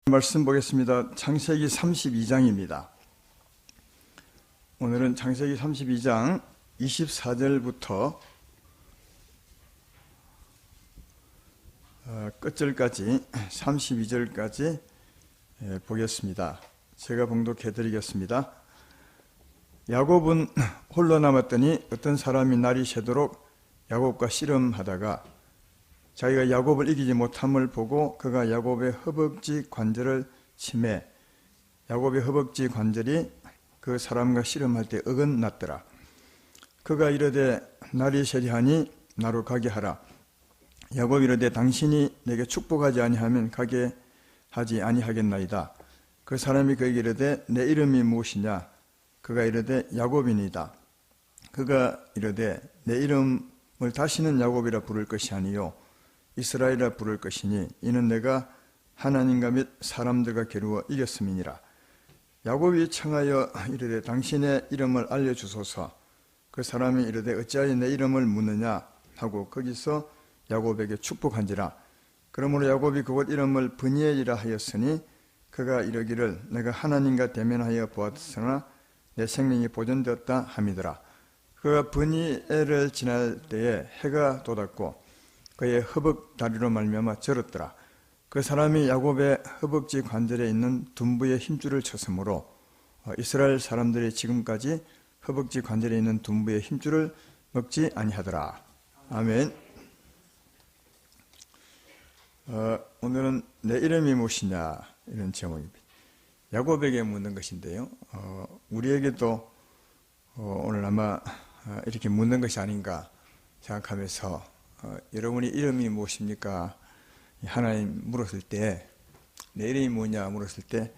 말씀 보겠습니다. 창세기 32장입니다. 오늘은 창세기 32장 24절부터 끝절까지 32절까지 보겠습니다. 제가 봉독해 드리겠습니다. 야곱은 홀로 남았더니 어떤 사람이 날이 새도록 야곱과 씨름하다가 자기가 야곱을 이기지 못함을 보고 그가 야곱의 허벅지 관절을 치매 야곱의 허벅지 관절이 그 사람과 씨름할 때 어긋났더라. 그가 이르되 날이 새리하니 나로 가게 하라. 야곱이 이르되 당신이 내게 축복하지 아니하면 가게 하지 아니하겠나이다. 그 사람이 그에게 이르되 내 이름이 무엇이냐? 그가 이르되 야곱이니이다. 그가 이르되 내 이름을 다시는 야곱이라 부를 것이 아니요 이스라엘이라 부를 것이니 이는 내가 하나님과 및 사람들과 겨루어 이겼음이니라. 야곱이 청하여 이르되 당신의 이름을 알려주소서. 그 사람이 이르되 어찌하여 내 이름을 묻느냐 하고 거기서 야곱에게 축복한지라. 그러므로 야곱이 그곳 이름을 브니엘이라 하였으니 그가 이르기를 내가 하나님과 대면하여 보았으나 내 생명이 보존되었다 함이더라. 그가 브니엘을 지날 때에 해가 돋았고 그의 허벅 다리로 말미암아 절었더라. 그 사람이 야곱의 허벅지 관절에 있는 둔부의 힘줄을 쳤으므로 이스라엘 사람들이 지금까지 허벅지 관절에 있는 둔부의 힘줄을 먹지 아니하더라. 아멘. 오늘은 내 이름이 무엇이냐 이런 제목입니다. 야곱에게 묻는 것인데요. 우리에게도 오늘 아마 이렇게 묻는 것이 아닌가 생각하면서 여러분의 이름이 무엇입니까? 하나님 물었을 때 내 이름이 뭐냐 물었을 때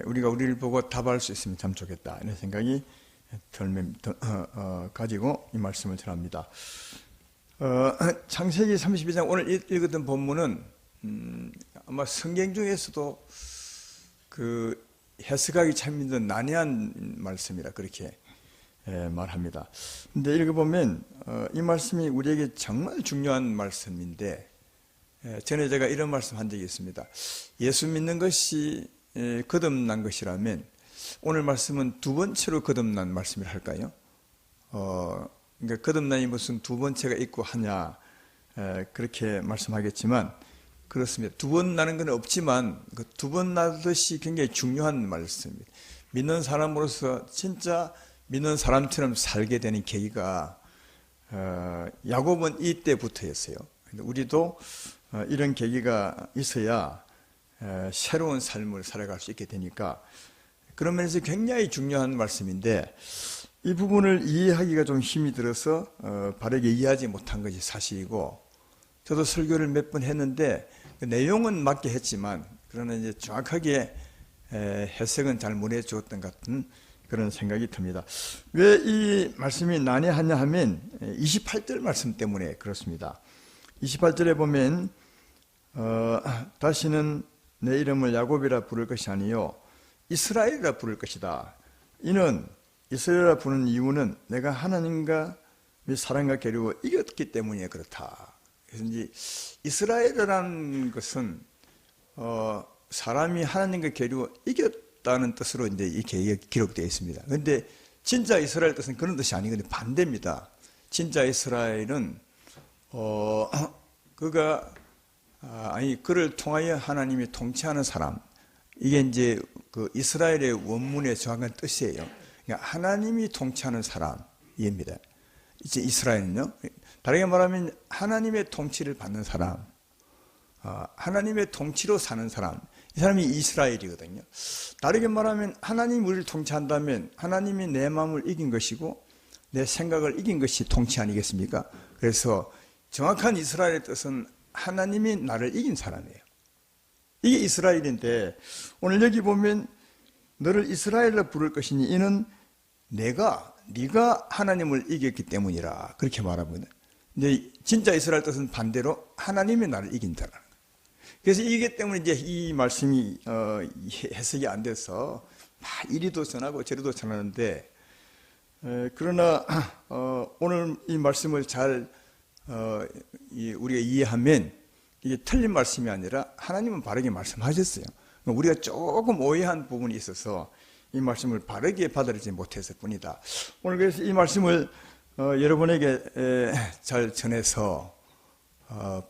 우리가 우리를 보고 답할 수 있으면 참 좋겠다 이런 생각이 가지고 이 말씀을 전합니다. 창세기 32장 오늘 읽었던 본문은 아마 성경 중에서도 그 해석하기 참 힘든 난해한 말씀이라 그렇게 말합니다. 근데 읽어보면 이 말씀이 우리에게 정말 중요한 말씀인데 전에 제가 이런 말씀 한 적이 있습니다. 예수 믿는 것이 거듭난 것이라면 오늘 말씀은 두 번째로 거듭난 말씀이라 할까요? 그러니까 거듭난이 무슨 두 번째가 있고 하냐 그렇게 말씀하겠지만 그렇습니다. 두 번 나는 건 없지만 그 두 번 나듯이 굉장히 중요한 말씀입니다. 믿는 사람으로서 진짜 믿는 사람처럼 살게 되는 계기가 야곱은 이때부터였어요. 우리도 이런 계기가 있어야 새로운 삶을 살아갈 수 있게 되니까 그런 면에서 굉장히 중요한 말씀인데 이 부분을 이해하기가 좀 힘이 들어서 바르게 이해하지 못한 것이 사실이고 저도 설교를 몇 번 했는데 그 내용은 맞게 했지만 그러나 이제 정확하게 해석은 잘 못 해주었던 것 같은 그런 생각이 듭니다. 왜 이 말씀이 난해하냐 하면 28절 말씀 때문에 그렇습니다. 28절에 보면 다시는 내 이름을 야곱이라 부를 것이 아니요 이스라엘이라 부를 것이다. 이는 이스라엘이라 부르는 이유는 내가 하나님과 및 사람과 겨루어 이겼기 때문에 그렇다. 그래서 이제 이스라엘이라는 것은 사람이 하나님과 겨루어 이겼다는 뜻으로 이제 이렇게 기록되어 있습니다. 그런데 진짜 이스라엘 뜻은 그런 뜻이 아니거든요. 반대입니다. 진짜 이스라엘은 그를 통하여 하나님이 통치하는 사람. 이게 이제 그 이스라엘의 원문의 정확한 뜻이에요. 그러니까 하나님이 통치하는 사람입니다. 이제 이스라엘은요. 다르게 말하면 하나님의 통치를 받는 사람, 하나님의 통치로 사는 사람. 이 사람이 이스라엘이거든요. 다르게 말하면 하나님이 우리를 통치한다면 하나님이 내 마음을 이긴 것이고 내 생각을 이긴 것이 통치 아니겠습니까? 그래서 정확한 이스라엘의 뜻은 하나님이 나를 이긴 사람이에요. 이게 이스라엘인데 오늘 여기 보면 너를 이스라엘로 부를 것이니 이는 네가 하나님을 이겼기 때문이라 그렇게 말하거든요. 근데 진짜 이스라엘 뜻은 반대로 하나님이 나를 이긴다라는 거예요. 그래서 이기 때문에 이제 이 말씀이 해석이 안 돼서 막 이리도 전하고 저리도 전하는데 그러나 오늘 이 말씀을 잘 우리가 이해하면 이게 틀린 말씀이 아니라 하나님은 바르게 말씀하셨어요. 우리가 조금 오해한 부분이 있어서 이 말씀을 바르게 받아들이지 못했을 뿐이다. 오늘 그래서 이 말씀을 여러분에게 잘 전해서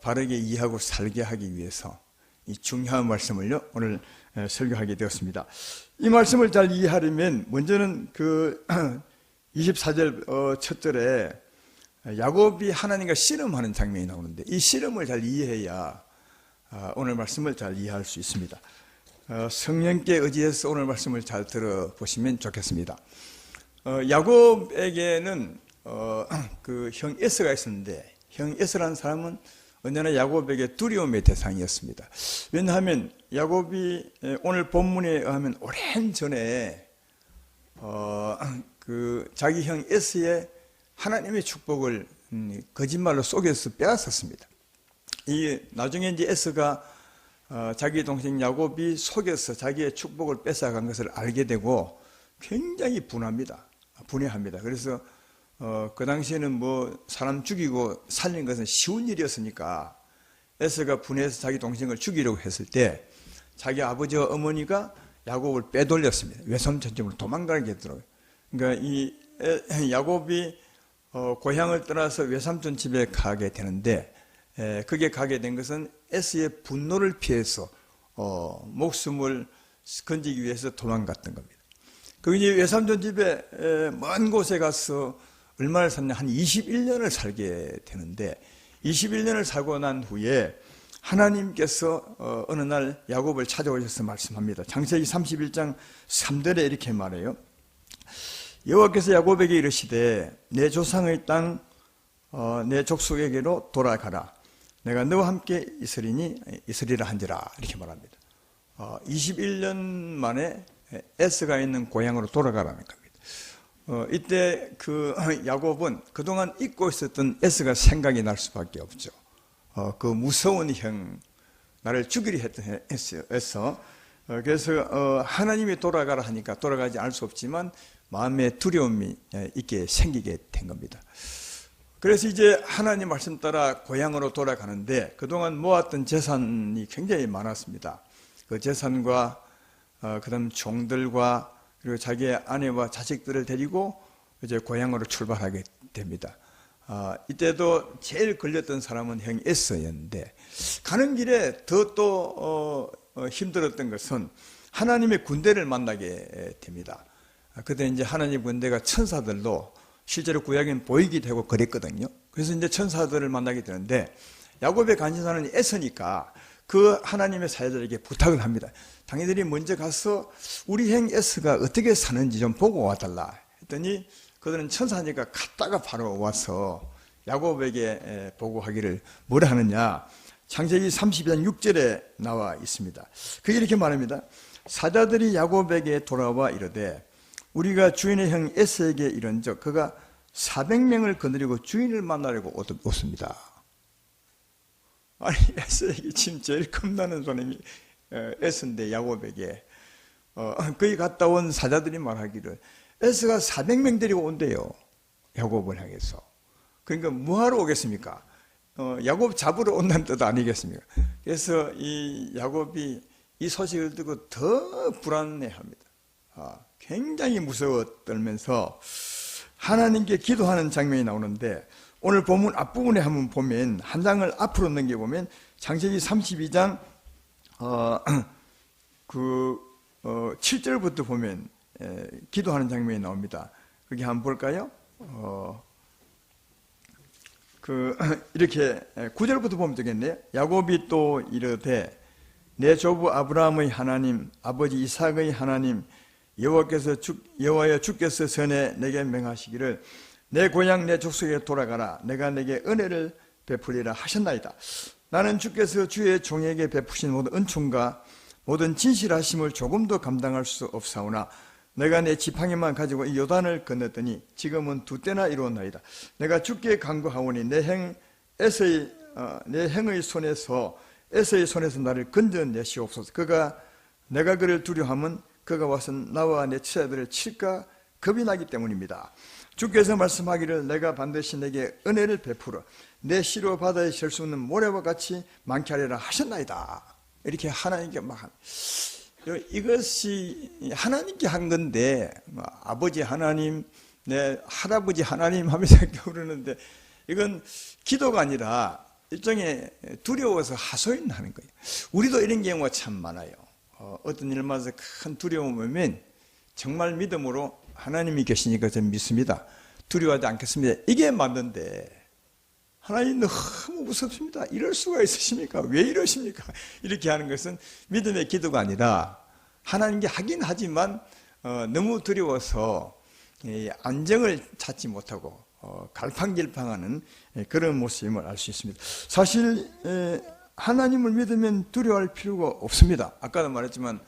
바르게 이해하고 살게 하기 위해서 이 중요한 말씀을요 오늘 설교하게 되었습니다. 이 말씀을 잘 이해하려면 먼저는 그 24절 첫 절에 야곱이 하나님과 씨름하는 장면이 나오는데 이 씨름을 잘 이해해야 오늘 말씀을 잘 이해할 수 있습니다. 성령께 의지해서 오늘 말씀을 잘 들어보시면 좋겠습니다. 야곱에게는 그 형 에서가 있었는데 형 에서라는 사람은 언제나 야곱에게 두려움의 대상이었습니다. 왜냐하면 야곱이 오늘 본문에 의하면 오랜 전에 그 자기 형 에서의 하나님의 축복을 거짓말로 속여서 빼앗았습니다. 이 나중에 이제 에서가 자기 동생 야곱이 속여서 자기의 축복을 뺏어간 것을 알게 되고 굉장히 분해합니다. 그래서 그 당시에는 뭐 사람 죽이고 살린 것은 쉬운 일이었으니까 에서가 분해해서 자기 동생을 죽이려고 했을 때 자기 아버지와 어머니가 야곱을 빼돌렸습니다. 외삼촌집으로 도망가게 했더라고요. 그러니까 이 야곱이 고향을 떠나서 외삼촌 집에 가게 되는데 그게 가게 된 것은 에서의 분노를 피해서 목숨을 건지기 위해서 도망갔던 겁니다. 그 이제 외삼촌 집에 먼 곳에 가서 얼마를 살냐 한 21년을 살게 되는데 21년을 살고 난 후에 하나님께서 어느 날 야곱을 찾아오셔서 말씀합니다. 창세기 31장 3절에 이렇게 말해요. 여호와께서 야곱에게 이르시되 내 조상의 땅 내 족속에게로 돌아가라. 내가 너와 함께 있으리라 한지라 이렇게 말합니다. 21년 만에 에서가 있는 고향으로 돌아가라는 겁니다. 이때 그 야곱은 그동안 잊고 있었던 에서가 생각이 날 수밖에 없죠. 그 무서운 형, 나를 죽이려 했던 에서. 그래서 하나님이 돌아가라 하니까 돌아가지 않을 수 없지만 마음에 두려움이 있게 생기게 된 겁니다. 그래서 이제 하나님 말씀 따라 고향으로 돌아가는데 그동안 모았던 재산이 굉장히 많았습니다. 그 재산과 그다음 종들과 그리고 자기의 아내와 자식들을 데리고 이제 고향으로 출발하게 됩니다. 이때도 제일 걸렸던 사람은 형 에서였는데 가는 길에 더 또 힘들었던 것은 하나님의 군대를 만나게 됩니다. 그때 이제 하나님 군대가 천사들로 실제로 구약엔 보이기도 하고 그랬거든요. 그래서 이제 천사들을 만나게 되는데 야곱의 간신사는 에서니까 그 하나님의 사자들에게 부탁을 합니다. 당신들이 먼저 가서 우리 형 에서가 어떻게 사는지 좀 보고 와달라 했더니 그들은 천사니까 갔다가 바로 와서 야곱에게 보고하기를 뭐라 하느냐. 창세기 32장 6절에 나와 있습니다. 그게 이렇게 말합니다. 사자들이 야곱에게 돌아와 이르되 우리가 주인의 형 에서에게 이른즉 그가 400명을 거느리고 주인을 만나려고 왔습니다. 아니 에서에게 지금 제일 겁나는 사람이 에서인데 야곱에게 거기 갔다 온 사자들이 말하기를 에서가 400명 데리고 온대요. 야곱을 향해서. 그러니까 뭐하러 오겠습니까? 야곱 잡으러 온다는 뜻 아니겠습니까? 그래서 이 야곱이 이 소식을 듣고 더 불안해합니다. 굉장히 무서워 떨면서 하나님께 기도하는 장면이 나오는데 오늘 본문 앞부분에 한번 보면 한 장을 앞으로 넘겨보면 창세기 32장 7절부터 보면 기도하는 장면이 나옵니다. 거기 한번 볼까요? 이렇게 9절부터 보면 되겠네요. 야곱이 또 이르되 내 조부 아브라함의 하나님 아버지 이삭의 하나님 여호와여 주께서 전에 내게 명하시기를 내 고향 내 족속에 돌아가라 내가 내게 은혜를 베풀리라 하셨나이다. 나는 주께서 주의 종에게 베푸신 모든 은총과 모든 진실하심을 조금도 감당할 수 없사오나 내가 내 지팡이만 가지고 이 요단을 건넜더니 지금은 2때나 이루었나이다. 내가 주께 간구하오니 내 형의 손에서 에서의 손에서 나를 건져내시옵소서. 내가 그를 두려워하면 그가 와서 나와 내 처자들을 칠까 겁이 나기 때문입니다. 주께서 말씀하기를 내가 반드시 내게 은혜를 베풀어 내 시로 바다에 셀 수 없는 모래와 같이 많게 하리라 하셨나이다. 이렇게 하나님께 막 이것이 하나님께 한 건데, 아버지 하나님, 내 할아버지 하나님 하면서 그러는데, 이건 기도가 아니라 일종의 두려워서 하소연하는 거예요. 우리도 이런 경우가 참 많아요. 어떤 일마다 큰 두려움이 오면 정말 믿음으로 하나님이 계시니까 저는 믿습니다. 두려워하지 않겠습니다. 이게 맞는데, 하나님 너무 무섭습니다. 이럴 수가 있으십니까? 왜 이러십니까? 이렇게 하는 것은 믿음의 기도가 아니라 하나님께 하긴 하지만 너무 두려워서 안정을 찾지 못하고 갈팡질팡하는 그런 모습임을 알 수 있습니다. 사실 하나님을 믿으면 두려워할 필요가 없습니다. 아까도 말했지만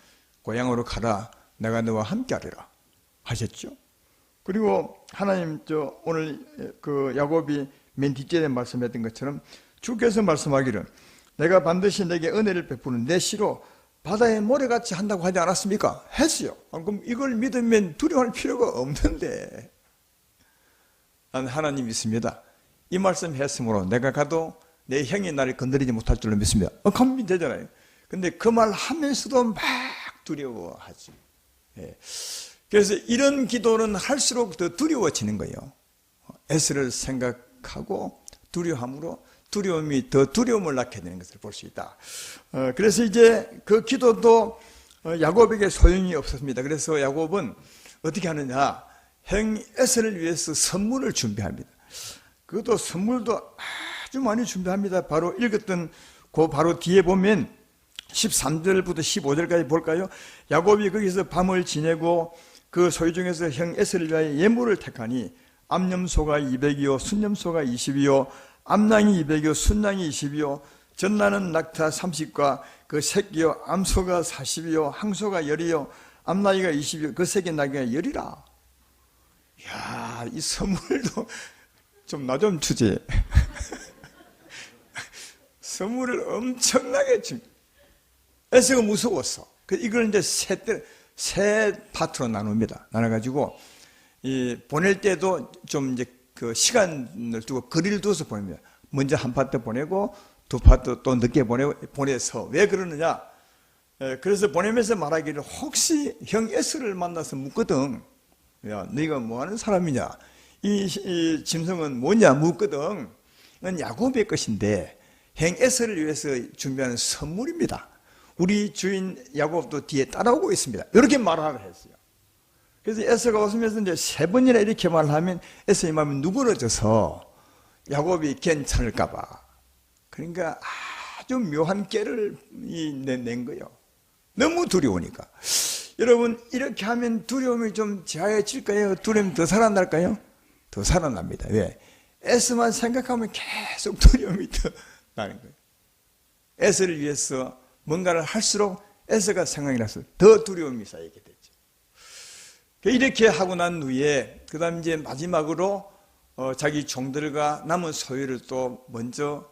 고향으로 가라, 내가 너와 함께 하리라 하셨죠. 그리고 하나님 오늘 그 야곱이 맨 뒷절에 말씀했던 것처럼 주께서 말씀하기를 내가 반드시 내게 은혜를 베푸는 내 시로 바다의 모래같이 한다고 하지 않았습니까? 했어요. 그럼 이걸 믿으면 두려워할 필요가 없는데, 난 하나님 믿습니다. 이 말씀 했으므로 내가 가도 내 형이 나를 건드리지 못할 줄로 믿습니다. 그럼 되잖아요. 근데 그 말 하면서도 막 두려워하지. 그래서 이런 기도는 할수록 더 두려워지는 거예요. 에스를 생각하고 두려움으로 두려움이 더 두려움을 낳게 되는 것을 볼 수 있다. 그래서 이제 그 기도도 야곱에게 소용이 없었습니다. 그래서 야곱은 어떻게 하느냐, 형 에서를 위해서 선물을 준비합니다. 그것도 선물도 아주 많이 준비합니다. 바로 읽었던 그 바로 뒤에 보면 13절부터 15절까지 볼까요? 야곱이 거기서 밤을 지내고 그 소유 중에서 형 에서를 위하여 예물을 택하니 암염소가 200이요 순염소가 20이요 암낭이 200이요 순낭이 20이요 전나는 낙타 30과 그 새끼요 암소가 40이요 항소가 10이요 암나이가 20이요 그 새끼 나귀가 10이라. 이야, 이 선물도 좀 나 좀 주지. 선물을 엄청나게 줍니다. 에서가 무서웠어. 이걸 이제 세 파트로 나눕니다. 나눠가지고 보낼 때도 좀 이제 그 시간을 두고 거리를 두어서 보냅니다. 먼저 한 파트 보내고 두 파트 또 늦게 보내서 왜 그러느냐? 그래서 보내면서 말하기를 혹시 형 에스를 만나서 묻거든. 야, 네가 뭐 하는 사람이냐? 이 짐승은 뭐냐? 묻거든. 이건 야곱의 것인데 형 에스를 위해서 준비하는 선물입니다. 우리 주인 야곱도 뒤에 따라오고 있습니다. 이렇게 말하라 했어요. 그래서 에서가 웃으면서 이제 세 번이나 이렇게 말하면 에서의 마음이 누그러져서 야곱이 괜찮을까봐. 그러니까 아주 묘한 깨를 낸 거예요. 너무 두려우니까. 여러분, 이렇게 하면 두려움이 좀 제하해질까요? 두려움이 더 살아날까요? 더 살아납니다. 왜? 에서만 생각하면 계속 두려움이 더 나는 거예요. 에서를 위해서 뭔가를 할수록 에서가 생각이 나서 더 두려움이 쌓이게 되죠. 이렇게 하고 난 후에 그 다음 이제 마지막으로 자기 종들과 남은 소유를 또 먼저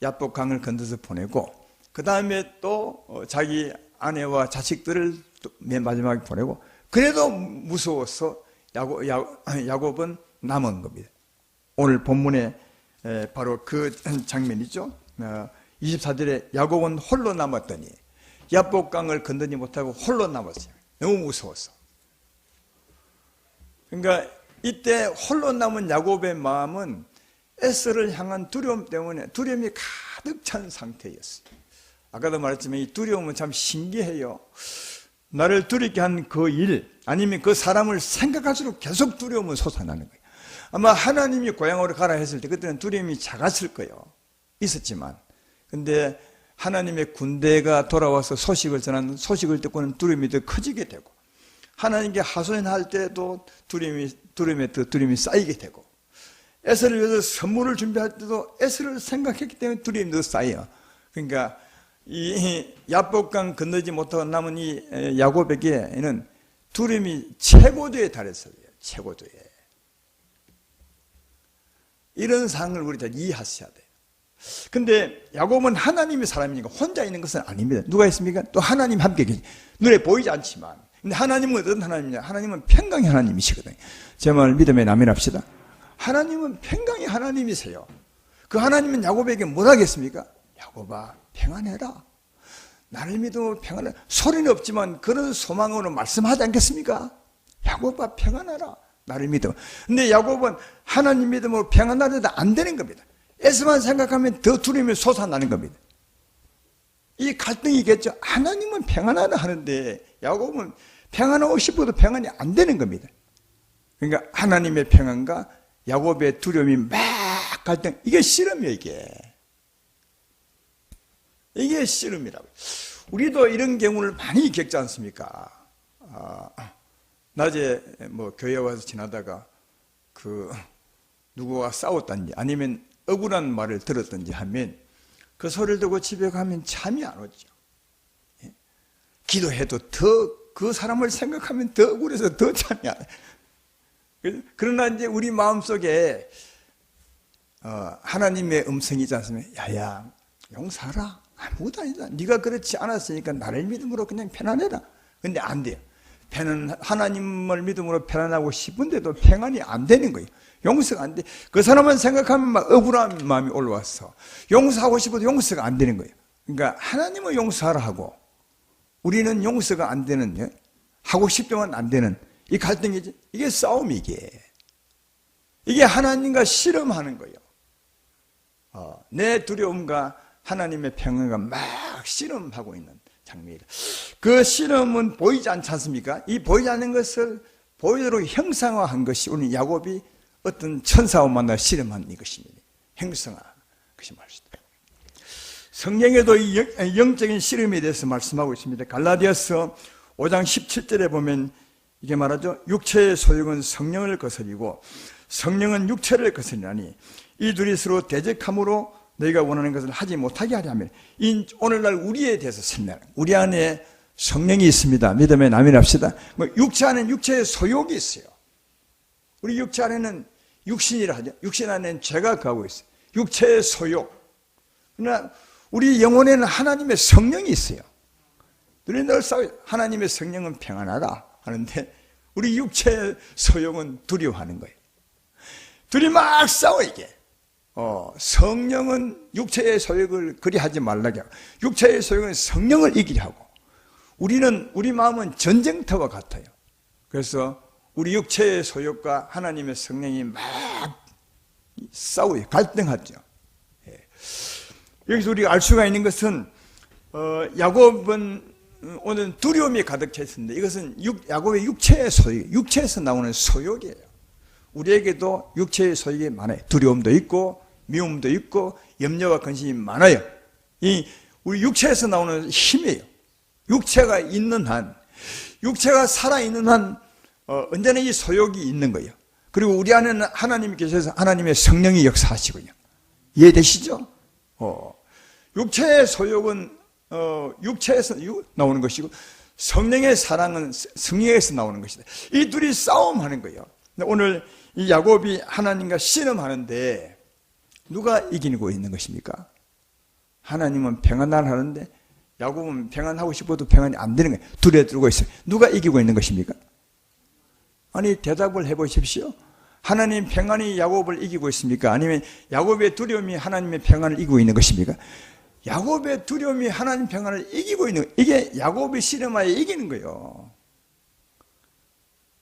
야복강을 건너서 보내고 그 다음에 또 자기 아내와 자식들을 또 맨 마지막에 보내고 그래도 무서워서 야곱은 남은 겁니다. 오늘 본문에 바로 그 장면이죠. 24절에 야곱은 홀로 남았더니 야복강을 건너지 못하고 홀로 남았어요. 너무 무서웠어. 그러니까 이때 홀로 남은 야곱의 마음은 에서를 향한 두려움 때문에 두려움이 가득 찬 상태였어요. 아까도 말했지만 이 두려움은 참 신기해요. 나를 두렵게 한 그 일 아니면 그 사람을 생각할수록 계속 두려움은 솟아나는 거예요. 아마 하나님이 고향으로 가라 했을 때 그때는 두려움이 작았을 거예요. 있었지만 근데 하나님의 군대가 돌아와서 소식을 전하는 소식을 듣고는 두려움이 더 커지게 되고 하나님께 하소연할 때도 두려움이 쌓이게 되고 에서를 위해서 선물을 준비할 때도 에서를 생각했기 때문에 두려움이 더 쌓여. 그러니까 이 야복강 건너지 못하고 남은 이 야곱에게는 두려움이 최고조에 달했어요. 최고조에. 이런 상황을 우리 다 이해하셔야 돼요. 근데 야곱은 하나님의 사람이니까 혼자 있는 것은 아닙니다. 누가 있습니까? 또 하나님 함께 계시. 눈에 보이지 않지만. 근데 하나님은 어떤 하나님이냐? 하나님은 평강의 하나님이시거든요. 제 말을 믿음에 남인합시다. 하나님은 평강의 하나님이세요. 그 하나님은 야곱에게 뭘 하겠습니까? 야곱아, 평안해라. 나를 믿음으로 평안하라. 소리는 없지만 그런 소망으로 말씀하지 않겠습니까? 야곱아 평안하라. 나를 믿어. 근데 야곱은 하나님 믿음으로 평안하려도 안 되는 겁니다. 에서만 생각하면 더 두려움이 솟아나는 겁니다. 이 갈등이겠죠. 하나님은 평안하라 하는데 야곱은 평안하고 싶어도 평안이 안 되는 겁니다. 그러니까 하나님의 평안과 야곱의 두려움이 막 갈등. 이게 씨름이에요. 이게 씨름이라고. 우리도 이런 경우를 많이 겪지 않습니까? 낮에 교회 와서 지나다가 누구와 싸웠든지 아니면 억울한 말을 들었든지 하면 그 소리를 듣고 집에 가면 잠이 안 오죠. 기도해도 더 그 사람을 생각하면 더 억울해서 더 잠이 안 와요. 그러나 이제 우리 마음속에 하나님의 음성이 있지 않습니까? 야야 용서하라. 아무것도 아니다. 네가 그렇지 않았으니까 나를 믿음으로 그냥 편안해라. 근데 안 돼요. 하나님을 믿음으로 편안하고 싶은데도 평안이 안 되는 거예요. 용서가 안 돼. 그 사람만 생각하면 막 억울한 마음이 올라와서 용서하고 싶어도 용서가 안 되는 거예요. 그러니까 하나님을 용서하라 하고 우리는 용서가 안 되는, 하고 싶지만 안 되는 이 갈등이지. 이게 싸움이 이게 하나님과 씨름하는 거예요. 내 두려움과 하나님의 평안과 막 씨름하고 있는 장면이다. 그 씨름은 보이지 않지 않습니까? 이 보이지 않는 것을 보이도록 형상화한 것이 오늘 야곱이 어떤 천사와 만나 씨름한 이것입니다. 형상화 것이 말이다. 성경에도 이 영적인 씨름에 대해서 말씀하고 있습니다. 갈라디아서 5장 17절에 보면 이게 말하죠. 육체의 소욕은 성령을 거스리고 성령은 육체를 거스리나니 이 둘이 서로 대적함으로 너희가 원하는 것을 하지 못하게 하려면 오늘날 우리에 대해서 설명합니다. 우리 안에 성령이 있습니다. 믿음에 아멘합시다. 육체 안에는 육체의 소욕이 있어요. 우리 육체 안에는 육신이라 하죠. 육신 안에는 죄가 거하고 있어요. 육체의 소욕. 그러나 우리 영혼에는 하나님의 성령이 있어요. 둘이 늘 싸워요. 하나님의 성령은 평안하다 하는데 우리 육체의 소욕은 두려워하는 거예요. 둘이 막 싸워 이게. 성령은 육체의 소욕을 그리 하지 말라고 하고 육체의 소욕은 성령을 이기게 하고 우리 마음은 전쟁터와 같아요. 그래서 우리 육체의 소욕과 하나님의 성령이 막 싸워요. 갈등하죠. 여기서 우리가 알 수가 있는 것은 야곱은 오늘 두려움이 가득해 있었는데 이것은 야곱의 육체의 소욕, 육체에서 나오는 소욕이에요. 우리에게도 육체의 소욕이 많아요. 두려움도 있고 미움도 있고 염려와 근심이 많아요. 우리 육체에서 나오는 힘이에요. 육체가 있는 한, 육체가 살아있는 한 언제나 이 소욕이 있는 거예요. 그리고 우리 안에는 하나님이 계셔서 하나님의 성령이 역사하시고요. 이해되시죠? 육체의 소욕은 육체에서 나오는 것이고 성령의 사랑은 성령에서 나오는 것이다. 이 둘이 싸움하는 거예요. 오늘 이 야곱이 하나님과 씨름하는데 누가 이기고 있는 것입니까? 하나님은 평안을 하는데 야곱은 평안하고 싶어도 평안이 안 되는 거예요. 둘에 들고 있어요. 누가 이기고 있는 것입니까? 아니 대답을 해보십시오. 하나님 평안이 야곱을 이기고 있습니까? 아니면 야곱의 두려움이 하나님의 평안을 이기고 있는 것입니까? 야곱의 두려움이 하나님 평안을 이기고 있는 거예요. 이게 야곱의 씨름하에 이기는 거예요.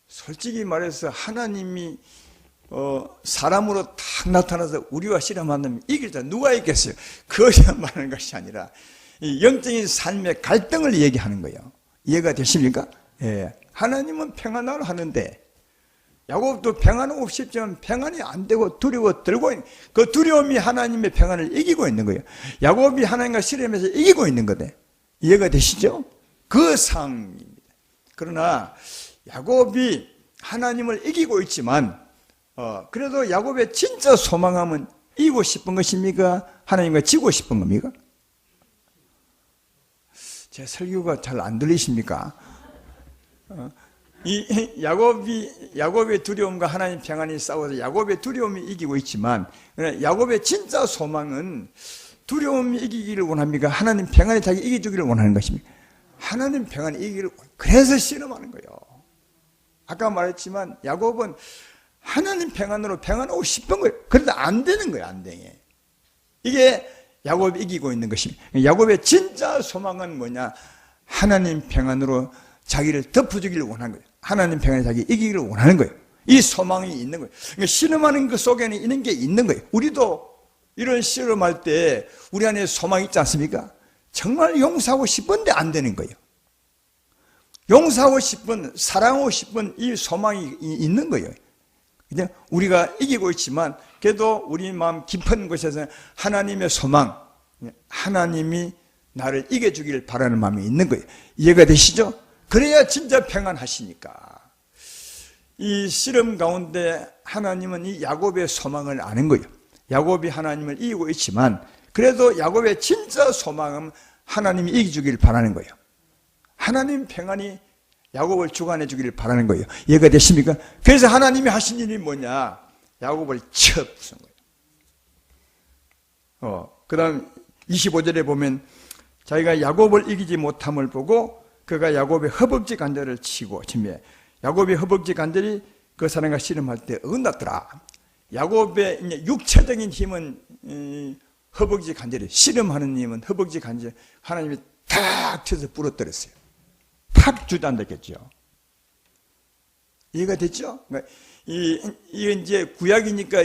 솔직히 말해서 하나님이 사람으로 탁 나타나서 우리와 씨름하면 이길 때 누가 있겠어요? 그것이 말하는 것이 아니라 이 영적인 삶의 갈등을 얘기하는 거예요. 이해가 되십니까? 예. 하나님은 평안을 하는데 야곱도 평안하고 싶지만 평안이 안 되고 두려워 들고 있는 그 두려움이 하나님의 평안을 이기고 있는 거예요. 야곱이 하나님과 씨름해서 이기고 있는 거대. 이해가 되시죠? 그 상황입니다. 그러나 야곱이 하나님을 이기고 있지만 그래도 야곱의 진짜 소망함은 이기고 싶은 것입니까? 하나님과 지고 싶은 겁니까? 제 설교가 잘 안 들리십니까? 이 야곱의 두려움과 하나님 평안이 싸워서 야곱의 두려움이 이기고 있지만 야곱의 진짜 소망은 두려움이 이기기를 원합니까? 하나님 평안이 자기 이겨주기를 원하는 것입니까? 하나님 평안이 이기기를 그래서 씨름하는 거예요. 아까 말했지만 야곱은 하나님 평안으로 평안하고 싶은 거예요. 그런데 안 되는 거예요. 안 돼. 이게 야곱이 이기고 있는 것입니다. 야곱의 진짜 소망은 뭐냐? 하나님 평안으로 자기를 덮어주기를 원하는 거예요. 하나님 평안에 자기 이기기를 원하는 거예요. 이 소망이 있는 거예요. 그러니까 씨름하는 그 속에는 이런 게 있는 거예요. 우리도 이런 씨름할 때 우리 안에 소망이 있지 않습니까? 정말 용서하고 싶은데 안 되는 거예요. 용서하고 싶은, 사랑하고 싶은 이 소망이 있는 거예요. 그냥 우리가 이기고 있지만 그래도 우리 마음 깊은 곳에서 하나님의 소망, 하나님이 나를 이겨주기를 바라는 마음이 있는 거예요. 이해가 되시죠? 그래야 진짜 평안하시니까. 이 씨름 가운데 하나님은 이 야곱의 소망을 아는 거예요. 야곱이 하나님을 이기고 있지만 그래도 야곱의 진짜 소망은 하나님이 이겨주기를 바라는 거예요. 하나님 평안이 야곱을 주관해 주기를 바라는 거예요. 이해가 되십니까? 그래서 하나님이 하신 일이 뭐냐? 야곱을 쳐 부순 거예요. 그 다음 25절에 보면 자기가 야곱을 이기지 못함을 보고 그가 야곱의 허벅지 관절을 치고 침해. 야곱의 허벅지 관절이 그 사람과 씨름할 때 어긋났더라. 야곱의 이제 육체적인 힘은 허벅지 관절이, 씨름하는 힘은 허벅지 관절, 하나님이 탁 쳐서 부러뜨렸어요. 탁 주저앉았겠죠. 이해가 됐죠? 그러니까 이게 이제 구약이니까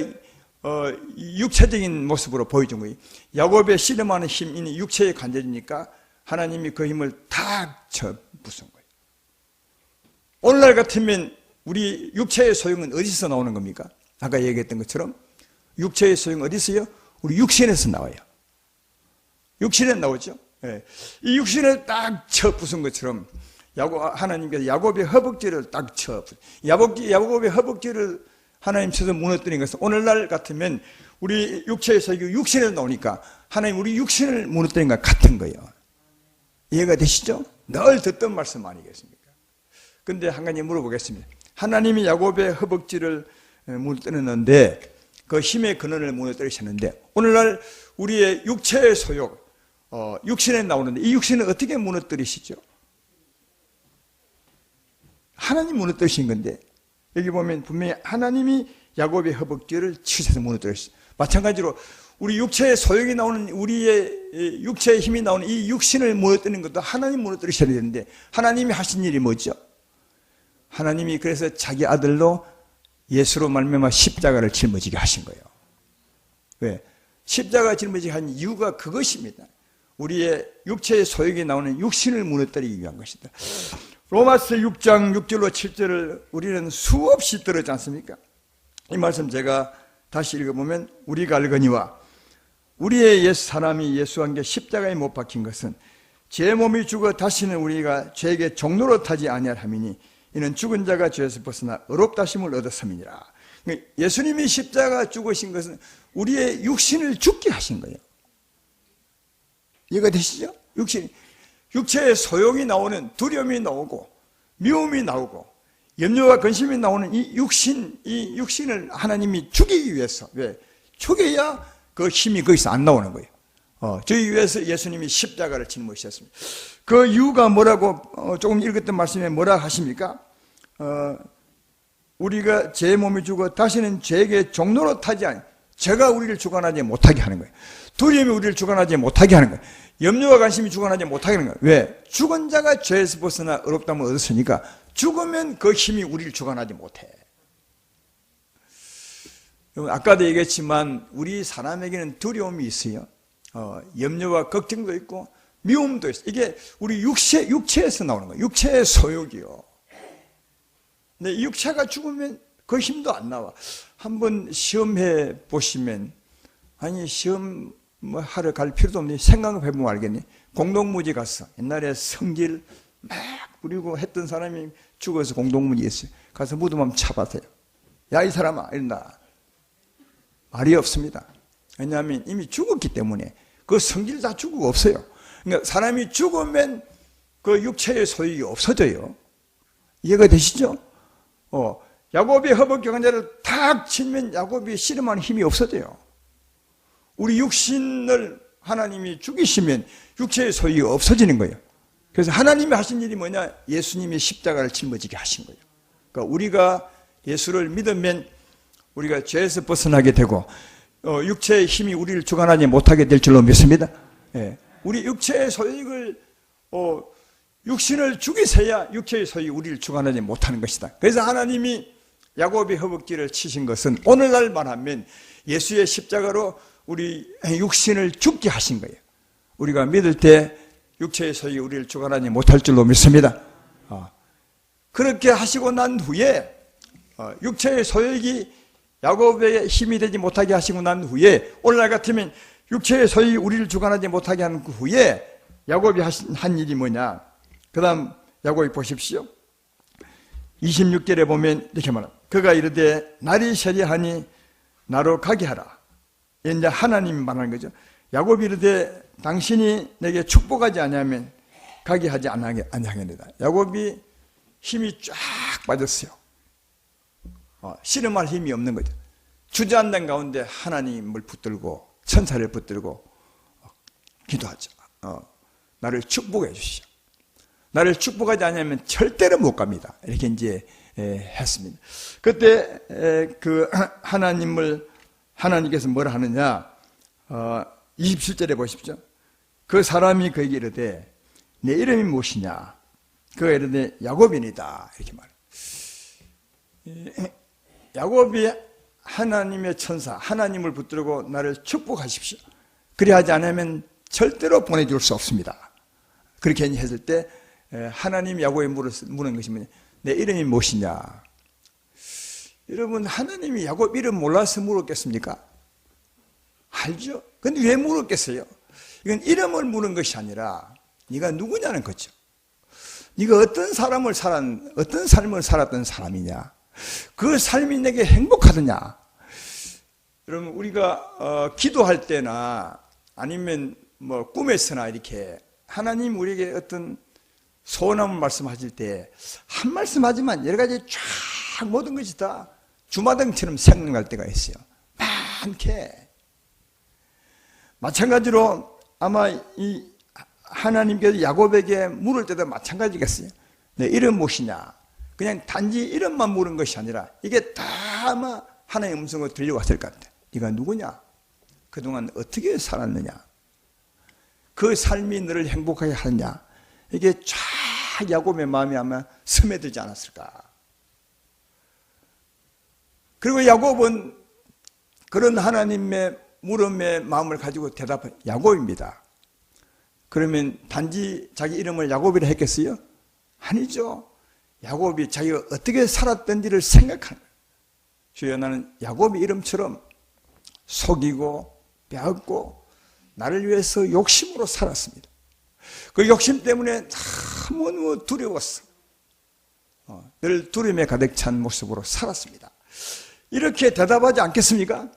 육체적인 모습으로 보여준 거예요. 야곱의 씨름하는 힘이 육체의 관절이니까 하나님이 그 힘을 탁 쳐 부순 거예요. 오늘날 같으면 우리 육체의 소용은 어디서 나오는 겁니까? 아까 얘기했던 것처럼 육체의 소용 어디서요? 우리 육신에서 나와요. 육신에 나오죠. 네. 이 육신에 딱 쳐 부순 것처럼 하나님께서 야곱의 허벅지를 딱 쳐 부순. 야곱의 허벅지를 하나님 쳐서 무너뜨린 것은 오늘날 같으면 우리 육체의 소용이 육신에서 나오니까 하나님 우리 육신을 무너뜨린 것 같은 거예요. 이해가 되시죠? 늘 듣던 말씀 아니겠습니까? 근데 한 가지 물어보겠습니다. 하나님이 야곱의 허벅지를 무너뜨렸는데 그 힘의 근원을 무너뜨리셨는데 오늘날 우리의 육체의 소욕, 육신에 나오는데 이 육신을 어떻게 무너뜨리시죠? 하나님 무너뜨리신 건데 여기 보면 분명히 하나님이 야곱의 허벅지를 치셔서 무너뜨렸어요. 마찬가지로 우리 육체의 소욕이 나오는 우리의 육체의 힘이 나오는 이 육신을 무너뜨리는 것도 하나님 무너뜨리셔야 되는데 하나님이 하신 일이 뭐죠? 하나님이 그래서 자기 아들로 예수로 말미암아 십자가를 짊어지게 하신 거예요. 왜? 십자가 짊어지게 한 이유가 그것입니다. 우리의 육체의 소욕이 나오는 육신을 무너뜨리기 위한 것이다. 로마서 6장 6절로 7절을 우리는 수없이 들었지 않습니까? 이 말씀 제가 다시 읽어보면 우리가 알거니와 우리의 옛 사람이 예수와 함께 십자가에 못 박힌 것은 제 몸이 죽어 다시는 우리가 죄에게 종로로 타지 아니할 함이니 이는 죽은 자가 죄에서 벗어나 의롭다심을 얻었음이니라. 예수님이 십자가 죽으신 것은 우리의 육신을 죽게 하신 거예요. 이해가 되시죠? 육체의 소용이 나오는 두려움이 나오고 미움이 나오고 염려와 근심이 나오는 이 육신을 하나님이 죽이기 위해서, 왜? 죽여야 그 힘이 거기서 안 나오는 거예요. 저희 위해서 예수님이 십자가를 짊어지셨습니다. 그 이유가 뭐라고 조금 읽었던 말씀에 뭐라 하십니까? 우리가 제 몸이 죽어 다시는 죄에게 종로로 타지 않아. 죄가 우리를 주관하지 못하게 하는 거예요. 두려움이 우리를 주관하지 못하게 하는 거예요. 염려와 관심이 주관하지 못하게 하는 거예요. 왜? 죽은 자가 죄에서 벗어나 의롭다함을 얻었으니까 죽으면 그 힘이 우리를 주관하지 못해. 아까도 얘기했지만 우리 사람에게는 두려움이 있어요. 염려와 걱정도 있고 미움도 있어요. 이게 우리 육체에서 나오는 거예요. 육체의 소욕이요. 근데 이 육체가 죽으면 그 힘도 안 나와. 한번 시험해 보시면, 아니 시험 하러 갈 필요도 없니? 생각해 보면 알겠니? 공동무지 갔어. 옛날에 성질 막 부리고 했던 사람이 죽어서 공동무지 했어요. 가서 무덤 한번 차봤어요. 야, 이 사람아, 이런다. 말이 없습니다. 왜냐하면 이미 죽었기 때문에 그 성질 다 죽고 없어요. 그러니까 사람이 죽으면 그 육체의 소욕이 없어져요. 이해가 되시죠? 야곱의 허벅지 관절을 탁 치면 야곱이 씨름하는 힘이 없어져요. 우리 육신을 하나님이 죽이시면 육체의 소욕이 없어지는 거예요. 그래서 하나님이 하신 일이 뭐냐? 예수님이 십자가를 짊어지게 하신 거예요. 그러니까 우리가 예수를 믿으면 우리가 죄에서 벗어나게 되고 육체의 힘이 우리를 주관하지 못하게 될 줄로 믿습니다. 예. 우리 육체의 소욕을 육신을 죽이세야 육체의 소욕이 우리를 주관하지 못하는 것이다. 그래서 하나님이 야곱의 허벅지를 치신 것은 오늘날 말하면 예수의 십자가로 우리 육신을 죽게 하신 거예요. 우리가 믿을 때 육체의 소욕이 우리를 주관하지 못할 줄로 믿습니다. 그렇게 하시고 난 후에 육체의 소욕이 야곱에게 힘이 되지 못하게 하시고 난 후에 오늘날 같으면 육체의 소욕이 우리를 주관하지 못하게 한 그 후에 야곱이 한 일이 뭐냐. 그 다음 야곱이 보십시오. 26절에 보면 이렇게 말합니다. 그가 이르되 날이 세리하니 나로 가게 하라. 이제 하나님이 말하는 거죠. 야곱이 이르되 당신이 내게 축복하지 아니하면 가게 하지 아니하겠느니라. 야곱이 힘이 쫙 빠졌어요. 씨름할 힘이 없는 거죠. 주저앉은 가운데 하나님을 붙들고 천사를 붙들고 기도하죠. 나를 축복해 주시오. 나를 축복하지 않으면 절대로 못 갑니다. 이렇게 이제 했습니다. 그때 그 하나님께서 뭘 하느냐? 27절에 보십시오. 그 사람이 그에게 이르되 내 이름이 무엇이냐? 그가 이르되 야곱이니이다. 이렇게 말해요. 야곱이 하나님의 천사, 하나님을 붙들고 나를 축복하십시오. 그리하지 않으면 절대로 보내줄 수 없습니다. 그렇게 했을 때 하나님 야곱에 물은 것이 뭐냐? 내 이름이 무엇이냐? 여러분, 하나님이 야곱 이름 몰라서 물었겠습니까? 알죠? 근데 왜 물었겠어요? 이건 이름을 물은 것이 아니라 네가 누구냐는 거죠. 네가 어떤 삶을 살았던 사람이냐? 그 삶이 내게 행복하느냐? 여러분, 우리가 기도할 때나 아니면 뭐 꿈에서나 이렇게 하나님 우리에게 어떤 소원함을 말씀하실 때 한 말씀 하지만 여러 가지 쫙 모든 것이 다 주마등처럼 생각날 때가 있어요. 많게. 마찬가지로 아마 이 하나님께서 야곱에게 물을 때도 마찬가지겠어요. 내 이름 무엇이냐? 그냥 단지 이름만 물은 것이 아니라 이게 다 아마 하나님의 음성으로 들려왔을 것 같아요. 네가 누구냐? 그동안 어떻게 살았느냐? 그 삶이 너를 행복하게 하느냐? 이게 쫙 야곱의 마음이 아마 스며들지 않았을까? 그리고 야곱은 그런 하나님의 물음의 마음을 가지고 대답한 야곱입니다. 그러면 단지 자기 이름을 야곱이라 했겠어요? 아니죠. 야곱이 자기가 어떻게 살았던지를 생각하는 거예요. 주여, 나는 야곱의 이름처럼 속이고 빼앗고 나를 위해서 욕심으로 살았습니다. 그 욕심 때문에 너무 두려웠어. 늘 두려움에 가득 찬 모습으로 살았습니다. 이렇게 대답하지 않겠습니까?